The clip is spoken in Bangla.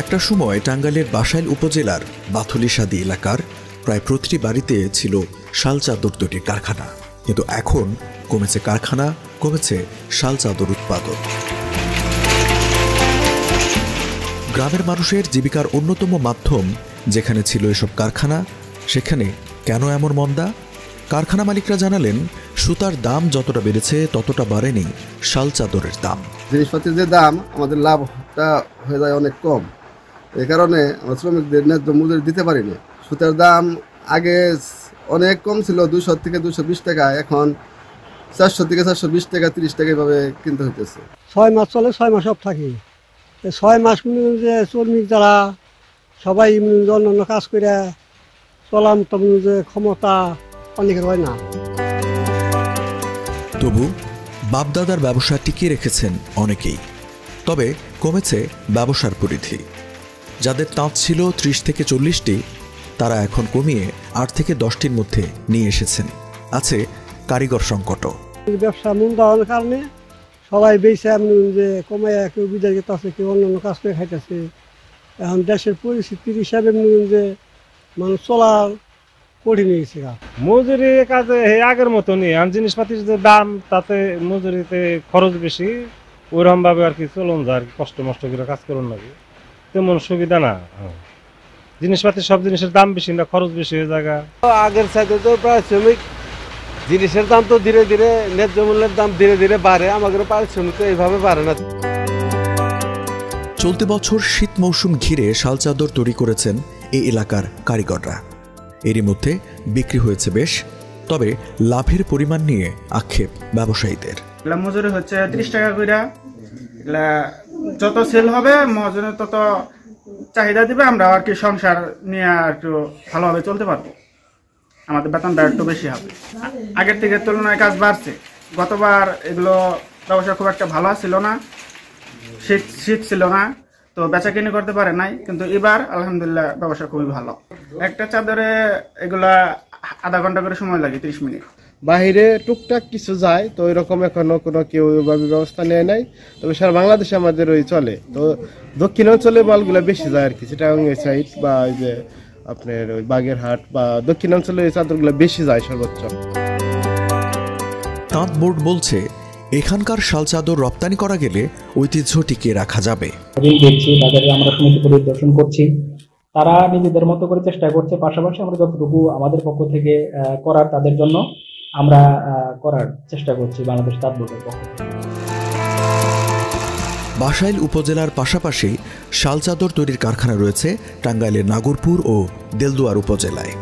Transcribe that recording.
একটা সময় টাঙ্গাইলের বাসাইল উপজেলার বাথুলিসাদি এলাকার প্রায় প্রতিটি বাড়িতে ছিল শাল চাদর তৈরির কারখানা, কিন্তু এখন কমেছে কারখানা, কমেছে শাল চাদর উৎপাদন। গ্রামের মানুষের জীবিকার অন্যতম মাধ্যম যেখানে ছিল এসব কারখানা, সেখানে কেন এমন মন্দা? কারখানা মালিকরা জানালেন, সুতার দাম যতটা বেড়েছে ততটা বাড়েনি শাল চাদরের দাম। জিনিসপাতির যে দাম, আমাদের লাভটা হয়ে যায় অনেক কম। এই কারণে আমরা শ্রমিকদের ন্যায্য মজুরি দিতে পারি না। সুতার দাম আগে অনেক কম ছিল, 200 থেকে 220 টাকা, এখন 400 থেকে 420 টাকা, 30 টাকা এভাবে কিনতে হইতেছে। 6 মাস চলে, 6 মাস সব থাকি। 6 মাস যে শ্রমিক যারা সবাই অন্য কাজ করে চলাম, তখন যে ক্ষমতা অনেকের হয় না। তবু বাপদাদার ব্যবসা টিকিয়ে রেখেছেন অনেকেই। তবে কমেছে ব্যবসার পরিধি। যাদের তাঁত ছিল 30 থেকে 40টি, তারা এখন কমিয়ে 8 থেকে 10টির মধ্যে নিয়ে এসেছেন। আছে কারিগর সংকটও। ব্যবসা মন্দা হওয়ার কারণে সবাই বেশি যে কমায়, কেউ বিদায় আছে, কেউ অন্যান্য কাজ করে খাইতেছে। এখন দেশের পরিস্থিতির হিসাবে যে মানুষ চলার কঠিন হয়ে গেছে। মজুরি কাজে আগের মতো নেই, আর জিনিসপাতির যে দাম তাতে মজুরিতে খরচ বেশি, ওইরকম ভাবে আর কি চলুন যায়, আর কি কষ্ট মষ্ট করে কাজ করুন নাকি তেমন সুবিধা না। জিনিসপাতির সব জিনিসের দাম বেশি না, খরচ বেশি হয়ে যায়। আগের সাথে তো পারিশ্রমিক জিনিসের দাম তো ধীরে ধীরে, ন্যায্য মূল্যের দাম ধীরে ধীরে বাড়ে, আমাদের পারিশ্রমিক তো এইভাবে বাড়ে না। চলতি বছর শীত মৌসুম ঘিরে শাল চাদর তৈরি করেছেন এই এলাকার কারিগররা। এরই মধ্যে বিক্রি হয়েছে বেশ, তবে লাভের পরিমাণ নিয়ে আক্ষেপ ব্যবসায়ীদের। মজুরি হচ্ছে 30 টাকা করে, যত সেল হবে মহাজনের তত চাহিদা দিবে, আমরা আর কি সংসার নিয়ে একটু ভালোভাবে চলতে পারবো। আমাদের বেতনটা একটু বেশি হবে, আগের থেকে তুলনায় কাজ বাড়ছে। গতবার এগুলো ব্যবসা খুব একটা ভালো ছিল না, শীত ছিল না, তো বেচা কিনে করতে পারে নাই, কিন্তু এবার আলহামদুলিল্লাহ ব্যবসা খুবই ভালো। একটা চাদরে এগুলা আধা ঘন্টা করে সময় লাগে, 30 মিনিট। বাহিরে টুকটাক কিছু যায়, তো ওইরকম এখনো কোনো কেউ ওইভাবে ব্যবস্থা নেয় নাই। তবে সারা বাংলাদেশে আমাদের ওই চলে, তো দক্ষিণাঞ্চলে মালগুলো বেশি যায় আর কি, চিটাগাং সাইড বা ওই যে আপনার ওই বাগেরহাট বা দক্ষিণাঞ্চলে এই চাদরগুলো বেশি যায় সর্বোচ্চ। তাঁত বোর্ড বলছে, এখানকার শাল চাদর রপ্তানি করা গেলে ঐতিহ্য টিকিয়ে রাখা যাবে। দেখছি তাদের আমরা সমিতি পরিদর্শন করছি, তারা নিজেদের মতো করে চেষ্টা করছে, পাশাপাশি আমরা যতটুকু আমাদের পক্ষ থেকে করার তাদের জন্য আমরা করার চেষ্টা করছি বাংলাদেশ তাঁত বোর্ডের পক্ষ থেকে। বাসাইল উপজেলার পাশাপাশি শাল চাদর তৈরির কারখানা রয়েছে টাঙ্গাইলের নাগরপুর ও দেলদুয়ার উপজেলায়।